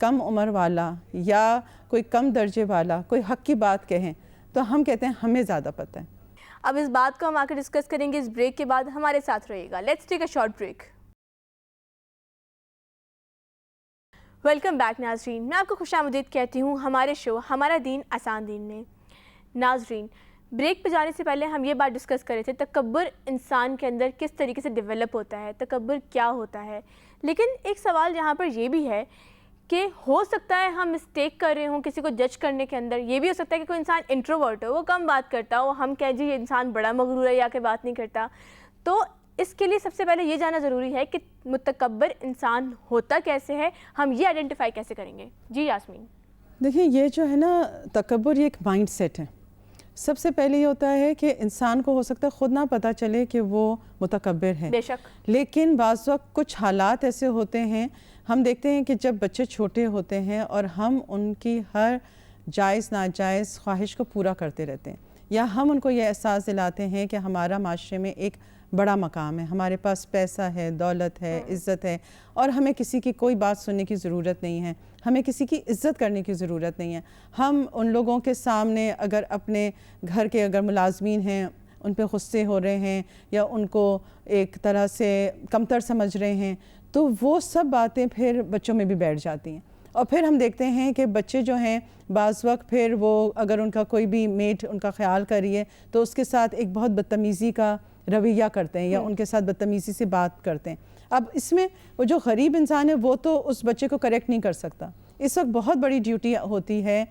کم عمر والا یا کوئی کم درجے والا کوئی حق کی بات کہیں تو ہم کہتے ہیں ہمیں زیادہ پتہ ہے. اب اس بات کو ہم آ کر ڈسکس کریں گے اس بریک کے بعد. ہمارے ساتھ رہیے گا. Let's take a short break. Welcome back ناظرین. میں آپ کو خوش آمدید کہتی ہوں ہمارے شو ہمارا دین آسان دین میں. ناظرین, بریک پہ جانے سے پہلے ہم یہ بات ڈسکس کر رہے تھے تکبر انسان کے اندر کس طریقے سے ڈیولپ ہوتا ہے, تکبر کیا ہوتا ہے. لیکن ایک سوال یہاں پر یہ بھی ہے کہ ہو سکتا ہے ہم مسٹیک کر رہے ہوں کسی کو جج کرنے کے اندر. یہ بھی ہو سکتا ہے کہ کوئی انسان انٹروورٹ ہو, وہ کم بات کرتا ہو, ہم کہیں جی یہ انسان بڑا مغرور ہے یا کہ بات نہیں کرتا. تو اس کے لیے سب سے پہلے یہ جاننا ضروری ہے کہ متکبر انسان ہوتا کیسے ہے, ہم یہ آئیڈینٹیفائی کیسے کریں گے. جی یاسمین. دیکھیں یہ جو ہے نا تکبر یہ ایک مائنڈ سیٹ ہے. سب سے پہلے یہ ہوتا ہے کہ انسان کو ہو سکتا ہے خود نہ پتہ چلے کہ وہ متکبر ہے, بے شک, لیکن بعض وقت کچھ حالات ایسے ہوتے ہیں. ہم دیکھتے ہیں کہ جب بچے چھوٹے ہوتے ہیں اور ہم ان کی ہر جائز ناجائز خواہش کو پورا کرتے رہتے ہیں, یا ہم ان کو یہ احساس دلاتے ہیں کہ ہمارا معاشرے میں ایک بڑا مقام ہے, ہمارے پاس پیسہ ہے, دولت ہے, عزت ہے, اور ہمیں کسی کی کوئی بات سننے کی ضرورت نہیں ہے, ہمیں کسی کی عزت کرنے کی ضرورت نہیں ہے. ہم ان لوگوں کے سامنے اگر اپنے گھر کے اگر ملازمین ہیں ان پہ غصے ہو رہے ہیں یا ان کو ایک طرح سے کمتر سمجھ رہے ہیں, تو وہ سب باتیں پھر بچوں میں بھی بیٹھ جاتی ہیں. اور پھر ہم دیکھتے ہیں کہ بچے جو ہیں بعض وقت پھر وہ اگر ان کا کوئی بھی میٹ ان کا خیال کریے تو اس کے ساتھ ایک بہت بدتمیزی کا رویہ کرتے ہیں یا ان کے ساتھ بدتمیزی سے بات کرتے ہیں. اب اس میں وہ جو غریب انسان ہے وہ تو اس بچے کو کریکٹ نہیں کر سکتا. اس وقت بہت بڑی ڈیوٹی ہوتی ہے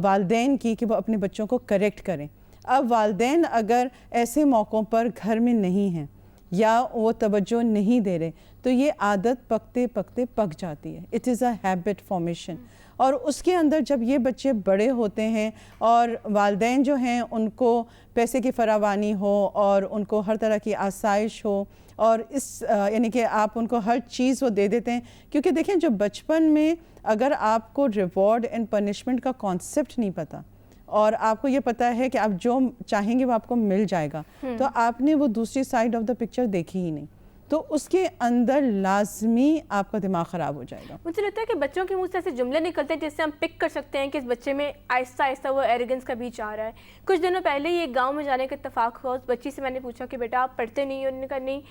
والدین کی کہ وہ اپنے بچوں کو کریکٹ کریں. اب والدین اگر ایسے موقعوں پر گھر میں نہیں ہیں یا وہ توجہ نہیں دے رہے تو یہ عادت پکتے پکتے پک جاتی ہے. It is a habit formation. اور اس کے اندر جب یہ بچے بڑے ہوتے ہیں اور والدین جو ہیں ان کو پیسے کی فراوانی ہو اور ان کو ہر طرح کی آسائش ہو اور اس یعنی کہ آپ ان کو ہر چیز وہ دے دیتے ہیں, کیونکہ دیکھیں جو بچپن میں اگر آپ کو ریوارڈ اینڈ پنشمنٹ کا کانسیپٹ نہیں پتہ اور آپ کو یہ پتہ ہے کہ آپ جو چاہیں گے وہ آپ کو مل جائے گا, تو آپ نے وہ دوسری سائڈ آف دا پکچر دیکھی ہی نہیں, تو اس کے اندر لازمی آپ کا دماغ خراب ہو جائے گا. مجھے لگتا ہے کہ بچوں کے منہ سے ایسے جملے نکلتے ہیں جس سے ہم پک کر سکتے ہیں کہ اس بچے میں آہستہ آہستہ وہ ایروگنس کا بیچ آ رہا ہے. کچھ دنوں پہلے ہی ایک گاؤں میں جانے کا اتفاق ہوا. اس بچی سے میں نے پوچھا کہ بیٹا آپ پڑھتے نہیں ہو؟ انہوں نے کہا نہیں,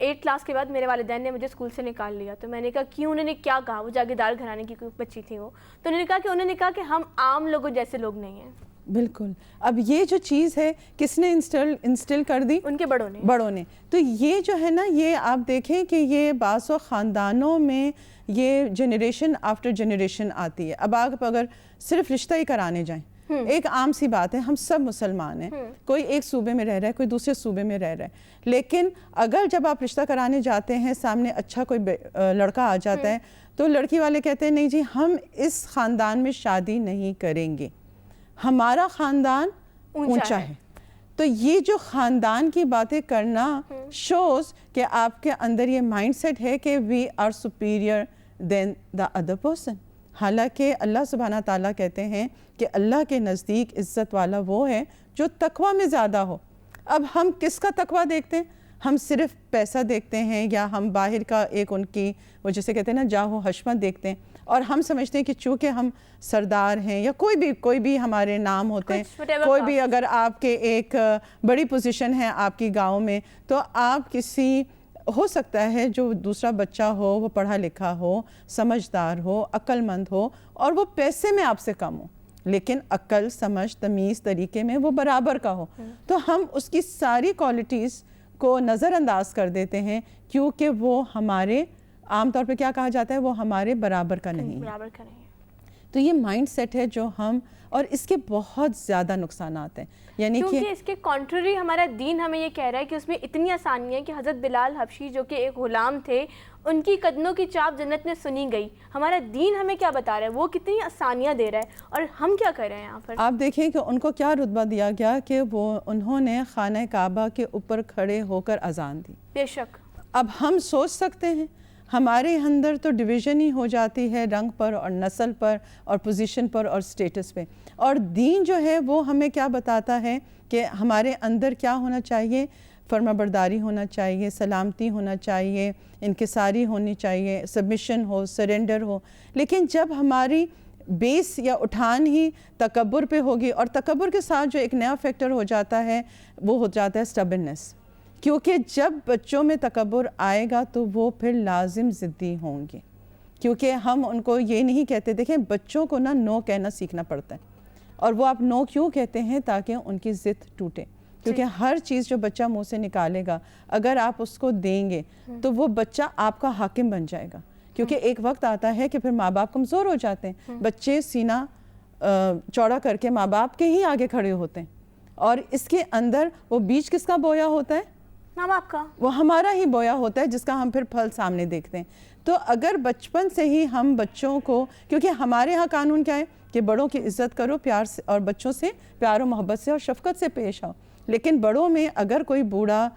8 کلاس کے بعد میرے والدین نے مجھے اسکول سے نکال لیا. تو میں نے کہا کیوں؟ انہوں نے کیا کہا؟ وہ جاگیردار گھرانے کی کوئی بچی تھی وہ. تو انہوں نے کہا کہ ہم عام لوگوں جیسے لوگ نہیں ہیں. بالکل. اب یہ جو چیز ہے کس نے انسٹل کر دی؟ ان کے بڑوں نے. تو یہ جو ہے نا یہ آپ دیکھیں کہ یہ بعض و خاندانوں میں یہ جنریشن آفٹر جنریشن آتی ہے. اب آپ اگر صرف رشتہ ہی کرانے جائیں, ایک عام سی بات ہے, ہم سب مسلمان ہیں, کوئی ایک صوبے میں رہ رہا ہے, کوئی دوسرے صوبے میں رہ رہا ہے, لیکن اگر جب آپ رشتہ کرانے جاتے ہیں سامنے اچھا کوئی لڑکا آ جاتا ہے تو لڑکی والے کہتے ہیں نہیں جی ہم اس خاندان میں شادی نہیں کریں گے, ہمارا خاندان اونچا ہے. تو یہ جو خاندان کی باتیں کرنا شوز کہ آپ کے اندر یہ مائنڈ سیٹ ہے کہ we are superior than the other person. حالانکہ اللہ سبحانہ تعالیٰ کہتے ہیں کہ اللہ کے نزدیک عزت والا وہ ہے جو تقویٰ میں زیادہ ہو. اب ہم کس کا تقویٰ دیکھتے ہیں؟ ہم صرف پیسہ دیکھتے ہیں یا ہم باہر کا ایک ان کی وہ جسے کہتے ہیں نا جاہ و حشمت دیکھتے ہیں, اور ہم سمجھتے ہیں کہ چونکہ ہم سردار ہیں یا کوئی بھی ہمارے نام ہوتے ہیں, کوئی بھی اگر آپ کے ایک بڑی پوزیشن ہے آپ کی گاؤں میں, تو آپ کسی ہو سکتا ہے جو دوسرا بچہ ہو وہ پڑھا لکھا ہو, سمجھدار ہو, عقل مند ہو اور وہ پیسے میں آپ سے کم ہو, لیکن عقل سمجھ تمیز طریقے میں وہ برابر کا ہو, تو ہم اس کی ساری کوالٹیز کو نظر انداز کر دیتے ہیں کیونکہ وہ ہمارے عام طور پہ کیا کہا جاتا ہے وہ ہمارے برابر کا نہیں ہے. تو یہ مائنڈ سیٹ ہے جو ہم, اور اس کے بہت زیادہ نقصانات ہیں, یعنی کہ اس کے کانٹرری ہمارا دین ہمیں یہ کہہ رہا ہے کہ اس میں اتنی آسانی ہے کہ حضرت بلال حبشی جو کہ ایک غلام تھے ان کی قدموں کی چاپ جنت میں سنی گئی. ہمارا دین ہمیں کیا بتا رہا ہے, وہ کتنی آسانیاں دے رہا ہے, اور ہم کیا کر رہے ہیں یہاں پر. آپ دیکھیں کہ ان کو کیا رتبہ دیا گیا کہ انہوں نے خانہ کعبہ کے اوپر کھڑے ہو کر اذان دی. بے شک. اب ہم سوچ سکتے ہیں ہمارے اندر تو ڈویژن ہی ہو جاتی ہے رنگ پر اور نسل پر اور پوزیشن پر اور سٹیٹس پہ. اور دین جو ہے وہ ہمیں کیا بتاتا ہے کہ ہمارے اندر کیا ہونا چاہیے، فرما برداری ہونا چاہیے، سلامتی ہونا چاہیے، انکساری ہونی چاہیے، سبمیشن ہو، سرنڈر ہو. لیکن جب ہماری بیس یا اٹھان ہی تکبر پہ ہوگی، اور تکبر کے ساتھ جو ایک نیا فیکٹر ہو جاتا ہے وہ ہو جاتا ہے سٹبننس. کیونکہ جب بچوں میں تکبر آئے گا تو وہ پھر لازم ضدی ہوں گے، کیونکہ ہم ان کو یہ نہیں کہتے. دیکھیں بچوں کو نو کہنا سیکھنا پڑتا ہے، اور وہ آپ نو کیوں کہتے ہیں؟ تاکہ ان کی ضد ٹوٹے. کیونکہ ہر چیز جو بچہ منہ سے نکالے گا اگر آپ اس کو دیں گے تو وہ بچہ آپ کا حاکم بن جائے گا. کیونکہ ایک وقت آتا ہے کہ پھر ماں باپ کمزور ہو جاتے ہیں، بچے سینہ چوڑا کر کے ماں باپ کے ہی آگے کھڑے ہوتے ہیں، اور اس کے اندر وہ بیج کس کا بویا ہوتا ہے؟ ماں باپ کا. وہ ہمارا ہی بویا ہوتا ہے، جس کا ہم پھر پھل سامنے دیکھتے ہیں. تو اگر بچپن سے ہی ہم بچوں کو، کیونکہ ہمارے ہاں قانون کیا ہے کہ بڑوں کی عزت کرو پیار سے، اور بچوں سے پیار و محبت سے اور شفقت سے پیش آؤ. لیکن بڑوں میں اگر کوئی بوڑھا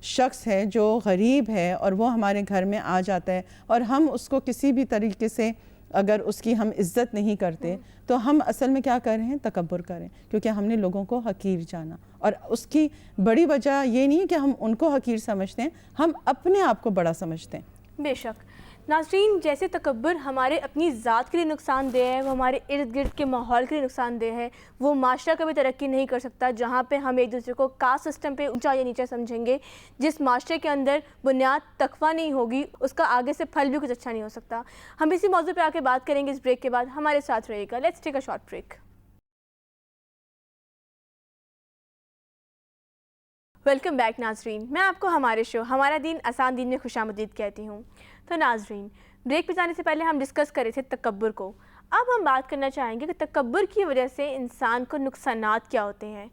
شخص ہے جو غریب ہے اور وہ ہمارے گھر میں آ جاتا ہے اور ہم اس کو کسی بھی طریقے سے اگر اس کی ہم عزت نہیں کرتے تو ہم اصل میں کیا کر رہے ہیں؟ تکبر کر رہے ہیں، کیونکہ ہم نے لوگوں کو حقیر جانا. اور اس کی بڑی وجہ یہ نہیں ہے کہ ہم ان کو حقیر سمجھتے ہیں، ہم اپنے آپ کو بڑا سمجھتے ہیں. بے شک. ناظرین، جیسے تکبر ہمارے اپنی ذات کے لیے نقصان دہ ہے، وہ ہمارے ارد گرد کے ماحول کے لیے نقصان دہ ہے. وہ معاشرہ کبھی ترقی نہیں کر سکتا جہاں پہ ہم ایک دوسرے کو کاسٹ سسٹم پہ اونچا یا نیچا سمجھیں گے. جس معاشرے کے اندر بنیاد تقویٰ نہیں ہوگی اس کا آگے سے پھل بھی کچھ اچھا نہیں ہو سکتا. ہم اسی موضوع پہ آ کے بات کریں گے اس بریک کے بعد. ہمارے ساتھ رہیے گا. Let's take a short break. Welcome back ناظرین. میں آپ کو ہمارے شو ہمارا دین آسان دین میں خوش آمدید کہتی ہوں. تو ناظرین، بریک پہ جانے سے پہلے ہم ڈسکس کر رہے تھے تکبر کو. اب ہم بات کرنا چاہیں گے کہ تکبر کی وجہ سے انسان کو نقصانات کیا ہوتے ہیں،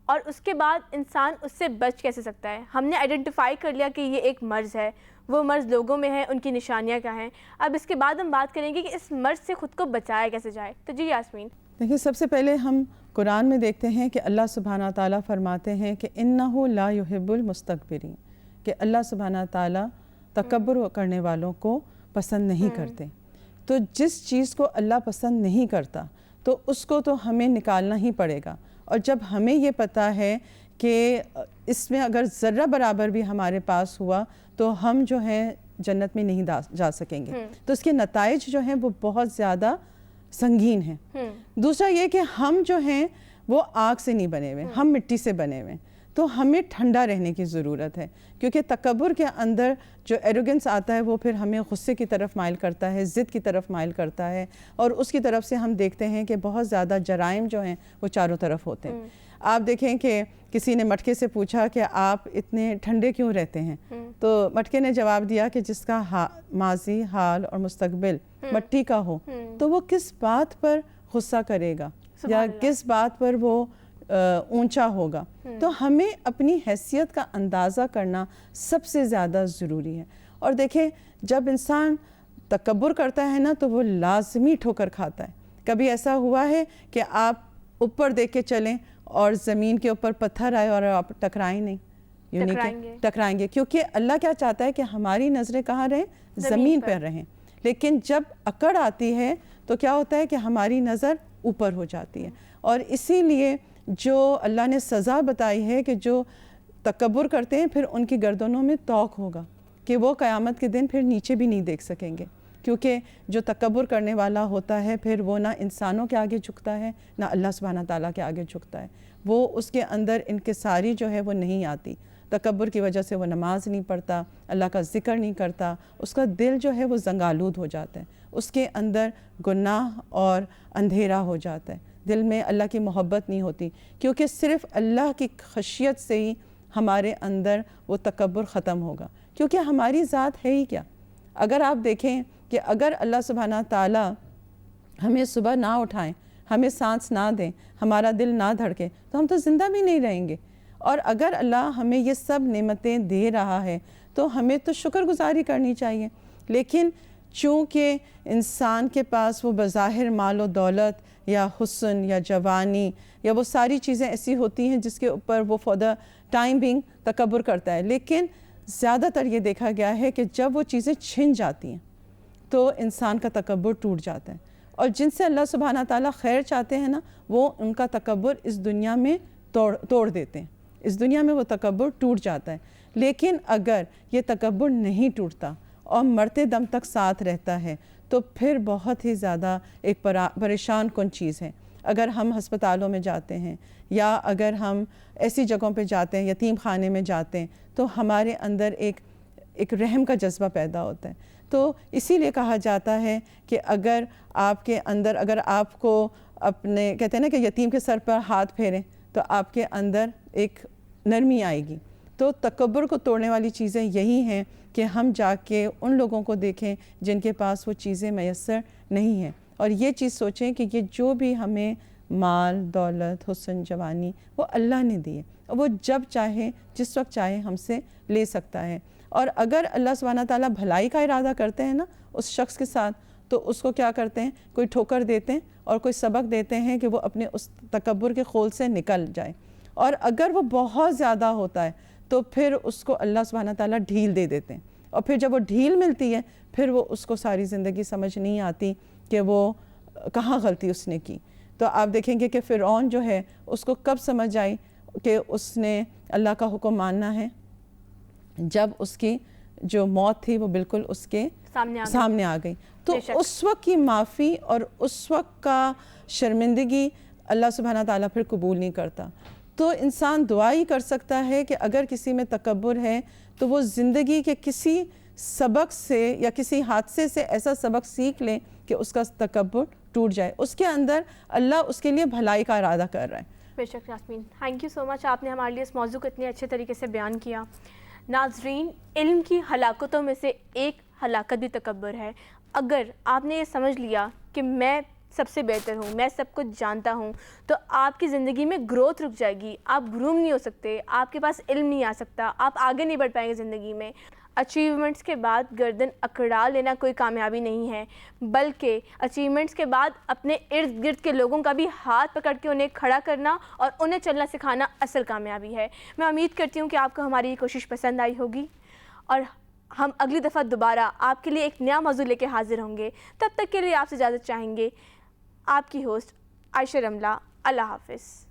اور اس کے بعد انسان اس سے بچ کیسے سکتا ہے. ہم نے آئیڈینٹیفائی کر لیا کہ یہ ایک مرض ہے، وہ مرض لوگوں میں ہے، ان کی نشانیاں کیا ہیں. اب اس کے بعد ہم بات کریں گے کہ اس مرض سے خود کو بچایا کیسے جائے. تو جی یاسمین. دیکھیں، سب سے پہلے ہم قرآن میں دیکھتے ہیں کہ اللہ سبحانہ تعالیٰ فرماتے ہیں کہ اِنَّهُ لَا يُحِبُّ الْمُسْتَكْبِرِينَ، کہ اللہ سبحانہ تعالیٰ تکبر کرنے والوں کو پسند نہیں کرتے. تو جس چیز کو اللہ پسند نہیں کرتا تو اس کو تو ہمیں نکالنا ہی پڑے گا. اور جب ہمیں یہ پتہ ہے کہ اس میں اگر ذرہ برابر بھی ہمارے پاس ہوا تو ہم جو ہیں جنت میں نہیں جا سکیں گے. تو اس کے نتائج جو ہیں وہ بہت زیادہ سنگین ہیں. دوسرا یہ کہ ہم جو ہیں وہ آگ سے نہیں بنے ہوئے، ہم مٹی سے بنے ہوئے. تو ہمیں ٹھنڈا رہنے کی ضرورت ہے، کیونکہ تکبر کے اندر جو ایروگنس آتا ہے وہ پھر ہمیں غصے کی طرف مائل کرتا ہے، ضد کی طرف مائل کرتا ہے، اور اس کی طرف سے ہم دیکھتے ہیں کہ بہت زیادہ جرائم جو ہیں وہ چاروں طرف ہوتے ہیں. آپ دیکھیں کہ کسی نے مٹکے سے پوچھا کہ آپ اتنے ٹھنڈے کیوں رہتے ہیں؟ تو مٹکے نے جواب دیا کہ جس کا ماضی، حال اور مستقبل مٹی کا ہو تو وہ کس بات پر غصہ کرے گا یا کس بات پر وہ اونچا ہوگا. تو ہمیں اپنی حیثیت کا اندازہ کرنا سب سے زیادہ ضروری ہے. اور دیکھیں، جب انسان تکبر کرتا ہے نا تو وہ لازمی ٹھوکر کھاتا ہے. کبھی ایسا ہوا ہے کہ آپ اوپر دیکھ کے چلیں اور زمین کے اوپر پتھر آئے اور آپ ٹکرائیں نہیں؟ ٹکرائیں گے، کیونکہ اللہ کیا چاہتا ہے کہ ہماری نظریں کہاں رہیں؟ زمین پر رہیں. لیکن جب اکڑ آتی ہے تو کیا ہوتا ہے کہ ہماری نظر اوپر ہو جاتی ہے. اور اسی لیے جو اللہ نے سزا بتائی ہے کہ جو تکبر کرتے ہیں پھر ان کی گردنوں میں توق ہوگا کہ وہ قیامت کے دن پھر نیچے بھی نہیں دیکھ سکیں گے. کیونکہ جو تکبر کرنے والا ہوتا ہے پھر وہ نہ انسانوں کے آگے جھکتا ہے نہ اللہ سبحانہ تعالیٰ کے آگے جھکتا ہے. وہ اس کے اندر انکساری جو ہے وہ نہیں آتی. تکبر کی وجہ سے وہ نماز نہیں پڑھتا، اللہ کا ذکر نہیں کرتا، اس کا دل جو ہے وہ زنگالود ہو جاتا ہے، اس کے اندر گناہ اور اندھیرا ہو جاتا ہے، دل میں اللہ کی محبت نہیں ہوتی. کیونکہ صرف اللہ کی خشیت سے ہی ہمارے اندر وہ تکبر ختم ہوگا. کیونکہ ہماری ذات ہے ہی کیا؟ اگر آپ دیکھیں کہ اگر اللہ سبحانہ تعالیٰ ہمیں صبح نہ اٹھائیں، ہمیں سانس نہ دیں، ہمارا دل نہ دھڑکے تو ہم تو زندہ بھی نہیں رہیں گے. اور اگر اللہ ہمیں یہ سب نعمتیں دے رہا ہے تو ہمیں تو شکر گزاری کرنی چاہیے. لیکن چونکہ انسان کے پاس وہ بظاہر مال و دولت یا حسن یا جوانی یا وہ ساری چیزیں ایسی ہوتی ہیں جس کے اوپر وہ فار دا ٹائم بینگ تکبر کرتا ہے، لیکن زیادہ تر یہ دیکھا گیا ہے کہ جب وہ چیزیں چھن جاتی ہیں تو انسان کا تکبر ٹوٹ جاتا ہے. اور جن سے اللہ سبحانہ تعالیٰ خیر چاہتے ہیں نا وہ ان کا تکبر اس دنیا میں توڑ دیتے ہیں، اس دنیا میں وہ تکبر ٹوٹ جاتا ہے. لیکن اگر یہ تکبر نہیں ٹوٹتا اور مرتے دم تک ساتھ رہتا ہے تو پھر بہت ہی زیادہ ایک پریشان کن چیز ہے. اگر ہم ہسپتالوں میں جاتے ہیں یا اگر ہم ایسی جگہوں پہ جاتے ہیں، یتیم خانے میں جاتے ہیں، تو ہمارے اندر ایک رحم کا جذبہ پیدا ہوتا ہے. تو اسی لیے کہا جاتا ہے کہ اگر آپ کے اندر، اگر آپ کو اپنے کہتے ہیں نا کہ یتیم کے سر پر ہاتھ پھیریں تو آپ کے اندر ایک نرمی آئے گی. تو تکبر کو توڑنے والی چیزیں یہی ہیں کہ ہم جا کے ان لوگوں کو دیکھیں جن کے پاس وہ چیزیں میسر نہیں ہیں، اور یہ چیز سوچیں کہ یہ جو بھی ہمیں مال، دولت، حسن، جوانی وہ اللہ نے دی ہے، اور وہ جب چاہے جس وقت چاہے ہم سے لے سکتا ہے. اور اگر اللہ سبحانہ تعالیٰ بھلائی کا ارادہ کرتے ہیں نا اس شخص کے ساتھ، تو اس کو کیا کرتے ہیں، کوئی ٹھوکر دیتے ہیں اور کوئی سبق دیتے ہیں کہ وہ اپنے اس تکبر کے خول سے نکل جائے. اور اگر وہ بہت زیادہ ہوتا ہے تو پھر اس کو اللہ سبحانہ تعالیٰ ڈھیل دے دیتے ہیں، اور پھر جب وہ ڈھیل ملتی ہے پھر وہ اس کو ساری زندگی سمجھ نہیں آتی کہ وہ کہاں غلطی اس نے کی. تو آپ دیکھیں گے کہ فرعون جو ہے اس کو کب سمجھ آئی کہ اس نے اللہ کا حکم ماننا ہے، جب اس کی جو موت تھی وہ بالکل اس کے سامنے آ گئی. تو اس وقت کی معافی اور اس وقت کا شرمندگی اللہ سبحانہ تعالیٰ پھر قبول نہیں کرتا. تو انسان دعا ہی کر سکتا ہے کہ اگر کسی میں تکبر ہے تو وہ زندگی کے کسی سبق سے یا کسی حادثے سے ایسا سبق سیکھ لے کہ اس کا تکبر ٹوٹ جائے. اس کے اندر اللہ اس کے لیے بھلائی کا ارادہ کر رہا ہے. بے شک یاسمین، تھینک یو سو مچ، آپ نے ہمارے لیے اس موضوع کو اتنے اچھے طریقے سے بیان کیا. ناظرین، علم کی ہلاکتوں میں سے ایک ہلاکت بھی تکبر ہے. اگر آپ نے یہ سمجھ لیا کہ میں سب سے بہتر ہوں، میں سب کچھ جانتا ہوں، تو آپ کی زندگی میں گروتھ رک جائے گی. آپ گروم نہیں ہو سکتے، آپ کے پاس علم نہیں آ سکتا، آپ آگے نہیں بڑھ پائیں گے زندگی میں. اچیومنٹس کے بعد گردن اکڑا لینا کوئی کامیابی نہیں ہے، بلکہ اچیومنٹس کے بعد اپنے ارد گرد کے لوگوں کا بھی ہاتھ پکڑ کے انہیں کھڑا کرنا اور انہیں چلنا سکھانا اصل کامیابی ہے. میں امید کرتی ہوں کہ آپ کو ہماری یہ کوشش پسند آئی ہوگی، اور ہم اگلی دفعہ دوبارہ آپ کے لیے ایک نیا موضوع لے کے حاضر ہوں گے. تب تک کے لیے آپ سے اجازت چاہیں گے آپ کی ہوسٹ عائشہ رملہ. اللہ حافظ.